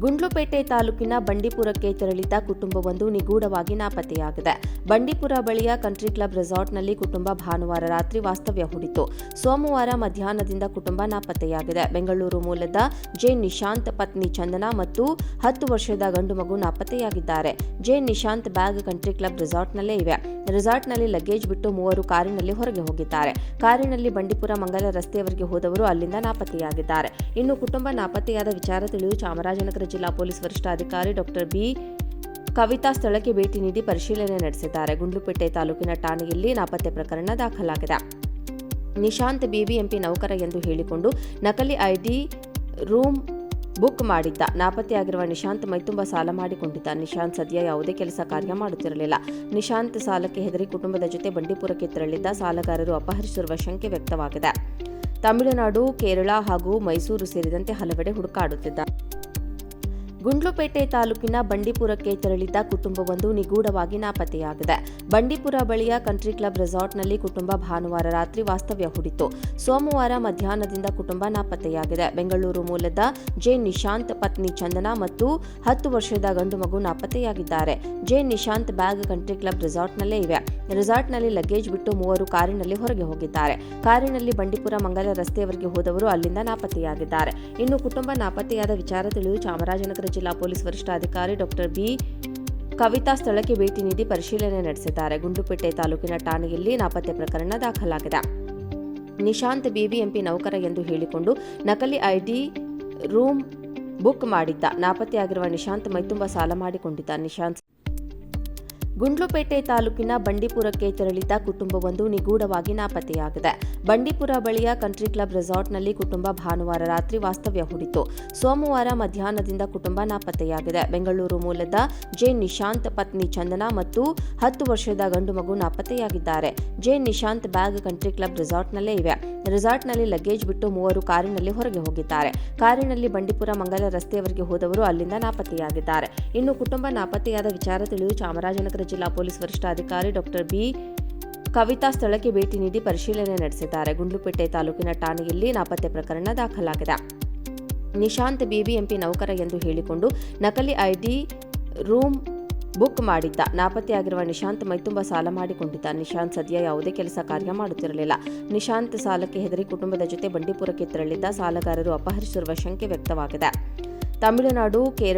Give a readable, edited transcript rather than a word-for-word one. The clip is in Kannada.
ಗುಂಡ್ಲುಪೇಟೆ ತಾಲೂಕಿನ ಬಂಡೀಪುರಕ್ಕೆ ತೆರಳಿದ್ದ ಕುಟುಂಬವೊಂದು ನಿಗೂಢವಾಗಿ ನಾಪತ್ತೆಯಾಗಿದೆ. ಬಂಡೀಪುರ ಬಳಿಯ ಕಂಟ್ರಿ ಕ್ಲಬ್ ರೆಸಾರ್ಟ್ನಲ್ಲಿ ಕುಟುಂಬ ಭಾನುವಾರ ರಾತ್ರಿ ವಾಸ್ತವ್ಯ ಹೂಡಿತು. ಸೋಮವಾರ ಮಧ್ಯಾಹ್ನದಿಂದ ಕುಟುಂಬ ನಾಪತ್ತೆಯಾಗಿದೆ. ಬೆಂಗಳೂರು ಮೂಲದ ಜೆ ನಿಶಾಂತ್ ಪತ್ನಿ ಚಂದನಾ ಮತ್ತು 10 ವರ್ಷದ ಗಂಡು ಮಗು ನಾಪತ್ತೆಯಾಗಿದ್ದಾರೆ. J Nishant bag country club ರೆಸಾರ್ಟ್ನಲ್ಲೇ ಇವೆ. ರೆಸಾರ್ಟ್ನಲ್ಲಿ ಲಗೇಜ್ ಬಿಟ್ಟು ಮೂವರು ಕಾರಿನಲ್ಲಿ ಹೊರಗೆ ಹೋಗಿದ್ದಾರೆ. ಕಾರಿನಲ್ಲಿ ಬಂಡೀಪುರ ಮಂಗಲ ರಸ್ತೆಯವರೆಗೆ ಹೋದವರು ಅಲ್ಲಿಂದ ನಾಪತ್ತೆಯಾಗಿದ್ದಾರೆ. ಇನ್ನು ಕುಟುಂಬ ನಾಪತ್ತೆಯಾದ ವಿಚಾರ ತಿಳಿದು ಚಾಮರಾಜನಗರ ಜಿಲ್ಲಾ ಪೊಲೀಸ್ ವರಿಷ್ಠಾಧಿಕಾರಿ ಡಾ. ಬಿ. ಕವಿತಾ ಸ್ಥಳಕ್ಕೆ ಭೇಟಿ ನೀಡಿ ಪರಿಶೀಲನೆ ನಡೆಸಿದ್ದಾರೆ. ಗುಂಡ್ಲುಪೇಟೆ ತಾಲೂಕಿನ ಠಾಣೆಯಲ್ಲಿ ನಾಪತ್ತೆ ಪ್ರಕರಣ ದಾಖಲಾಗಿದೆ. ನಿಶಾಂತ್ ಬಿಬಿಎಂಪಿ ನೌಕರ ಎಂದು ಹೇಳಿಕೊಂಡು ನಕಲಿ ಐಡಿ ರೂಮ್ ಬುಕ್ ಮಾಡಿದ್ದ. ನಾಪತ್ತೆಯಾಗಿರುವ ನಿಶಾಂತ್ ಮೈತುಂಬ ಸಾಲ ಮಾಡಿಕೊಂಡಿದ್ದ. ನಿಶಾಂತ್ ಸದ್ಯ ಯಾವುದೇ ಕೆಲಸ ಕಾರ್ಯ ಮಾಡುತ್ತಿರಲಿಲ್ಲ. ನಿಶಾಂತ್ ಸಾಲಕ್ಕೆ ಹೆದರಿ ಕುಟುಂಬದ ಜೊತೆ ಬಂಡೀಪುರಕ್ಕೆ ತೆರಳಿದ್ದ. ಸಾಲಗಾರರು ಅಪಹರಿಸಿರುವ ಶಂಕೆ ವ್ಯಕ್ತವಾಗಿದೆ. ತಮಿಳುನಾಡು, ಕೇರಳ ಹಾಗೂ ಮೈಸೂರು ಸೇರಿದಂತೆ ಹಲವೆಡೆ ಹುಡುಕಾಡುತ್ತಿದ್ದ. ಗುಂಡ್ಲುಪೇಟೆ ತಾಲೂಕಿನ ಬಂಡೀಪುರಕ್ಕೆ ತೆರಳಿದ್ದ ಕುಟುಂಬವೊಂದು ನಿಗೂಢವಾಗಿ ನಾಪತ್ತೆಯಾಗಿದೆ. ಬಂಡೀಪುರ ಬಳಿಯ ಕಂಟ್ರಿ ಕ್ಲಬ್ ರೆಸಾರ್ಟ್ನಲ್ಲಿ ಕುಟುಂಬ ಭಾನುವಾರ ರಾತ್ರಿ ವಾಸ್ತವ್ಯ ಹೂಡಿತು. ಸೋಮವಾರ ಮಧ್ಯಾಹ್ನದಿಂದ ಕುಟುಂಬ ನಾಪತ್ತೆಯಾಗಿದೆ. ಬೆಂಗಳೂರು ಮೂಲದ ಜೆ ನಿಶಾಂತ್ ಪತ್ನಿ ಚಂದನಾ ಮತ್ತು 10 ವರ್ಷದ ಗಂಡು ಮಗು ನಾಪತ್ತೆಯಾಗಿದ್ದಾರೆ. J Nishant bag country club ರೆಸಾರ್ಟ್ನಲ್ಲೇ ಇವೆ. ರೆಸಾರ್ಟ್ನಲ್ಲಿ ಲಗೇಜ್ ಬಿಟ್ಟು ಮೂವರು ಕಾರಿನಲ್ಲಿ ಹೊರಗೆ ಹೋಗಿದ್ದಾರೆ. ಕಾರಿನಲ್ಲಿ ಬಂಡೀಪುರ ಮಂಗಲ ರಸ್ತೆಯವರೆಗೆ ಹೋದವರು ಅಲ್ಲಿಂದ ನಾಪತ್ತೆಯಾಗಿದ್ದಾರೆ. ಇನ್ನು ಕುಟುಂಬ ನಾಪತ್ತೆಯಾದ ವಿಚಾರ ತಿಳಿದು ಚಾಮರಾಜನಗರ ಜಿಲ್ಲಾ ಪೊಲೀಸ್ ವರಿಷ್ಠಾಧಿಕಾರಿ ಡಾ. ಬಿ. ಕವಿತಾ ಸ್ಥಳಕ್ಕೆ ಭೇಟಿ ನೀಡಿ ಪರಿಶೀಲನೆ ನಡೆಸಿದ್ದಾರೆ. ಗುಂಡ್ಲುಪೇಟೆ ತಾಲೂಕಿನ ಠಾಣೆಯಲ್ಲಿ ನಾಪತ್ತೆ ಪ್ರಕರಣ ದಾಖಲಾಗಿದೆ. ನಿಶಾಂತ್ ಬಿಬಿಎಂಪಿ ನೌಕರ ಎಂದು ಹೇಳಿಕೊಂಡು ನಕಲಿ ಐಡಿ ರೂಮ್ ಬುಕ್ ಮಾಡಿದ್ದ. ನಾಪತ್ತೆಯಾಗಿರುವ ನಿಶಾಂತ್ ಮೈತುಂಬ ಸಾಲ ಮಾಡಿಕೊಂಡಿದ್ದ. ನಿಶಾಂತ್ ಗುಂಡ್ಲುಪೇಟೆ ತಾಲೂಕಿನ ಬಂಡೀಪುರಕ್ಕೆ ತೆರಳಿದ್ದ ಕುಟುಂಬವೊಂದು ನಿಗೂಢವಾಗಿ ನಾಪತ್ತೆಯಾಗಿದೆ. ಬಂಡೀಪುರ ಬಳಿಯ ಕಂಟ್ರಿ ಕ್ಲಬ್ ರೆಸಾರ್ಟ್ನಲ್ಲಿ ಕುಟುಂಬ ಭಾನುವಾರ ರಾತ್ರಿ ವಾಸ್ತವ್ಯ ಹೂಡಿತು. ಸೋಮವಾರ ಮಧ್ಯಾಹ್ನದಿಂದ ಕುಟುಂಬ ನಾಪತ್ತೆಯಾಗಿದೆ. ಬೆಂಗಳೂರು ಮೂಲದ ಜೆ ನಿಶಾಂತ್ ಪತ್ನಿ ಚಂದನಾ ಮತ್ತು 10 ವರ್ಷದ ಗಂಡು ಮಗು ನಾಪತ್ತೆಯಾಗಿದ್ದಾರೆ. J Nishant bag country club ರೆಸಾರ್ಟ್ನಲ್ಲೇ ಇವೆ. ರೆಸಾರ್ಟ್ನಲ್ಲಿ ಲಗೇಜ್ ಬಿಟ್ಟು ಮೂವರು ಕಾರಿನಲ್ಲಿ ಹೊರಗೆ ಹೋಗಿದ್ದಾರೆ. ಕಾರಿನಲ್ಲಿ ಬಂಡೀಪುರ ಮಂಗಲ ರಸ್ತೆಯವರೆಗೆ ಹೋದವರು ಅಲ್ಲಿಂದ ನಾಪತ್ತೆಯಾಗಿದ್ದಾರೆ. ಇನ್ನು ಕುಟುಂಬ ನಾಪತ್ತೆಯಾದ ವಿಚಾರ ತಿಳಿದು ಚಾಮರಾಜನಗರ ಜಿಲ್ಲಾ ಪೊಲೀಸ್ ವರಿಷ್ಠಾಧಿಕಾರಿ ಡಾ. ಬಿ. ಕವಿತಾ ಸ್ಥಳಕ್ಕೆ ಭೇಟಿ ನೀಡಿ ಪರಿಶೀಲನೆ ನಡೆಸಿದ್ದಾರೆ. ಗುಂಡ್ಲುಪೇಟೆ ತಾಲೂಕಿನ ಠಾಣೆಯಲ್ಲಿ ನಾಪತ್ತೆ ಪ್ರಕರಣ ದಾಖಲಾಗಿದೆ. ನಿಶಾಂತ್ ಬಿಬಿಎಂಪಿ ನೌಕರ ಎಂದು ಹೇಳಿಕೊಂಡು ನಕಲಿ ಐಡಿ ರೂಮ್ ಬುಕ್ ಮಾಡಿದ್ದ. ನಾಪತ್ತೆಯಾಗಿರುವ ನಿಶಾಂತ್ ಮೈತುಂಬ ಸಾಲ ಮಾಡಿಕೊಂಡಿದ್ದ. ನಿಶಾಂತ್ ಸದ್ಯ ಯಾವುದೇ ಕೆಲಸ ಕಾರ್ಯ ಮಾಡುತ್ತಿರಲಿಲ್ಲ. ನಿಶಾಂತ್ ಸಾಲಕ್ಕೆ ಹೆದರಿ ಕುಟುಂಬದ ಜೊತೆ ಬಂಡೀಪುರಕ್ಕೆ ತೆರಳಿದ್ದ. ಸಾಲಗಾರರು ಅಪಹರಿಸಿರುವ ಶಂಕೆ ವ್ಯಕ್ತವಾಗಿದೆ. ತಮಿಳುನಾಡು, ಕೇರಳ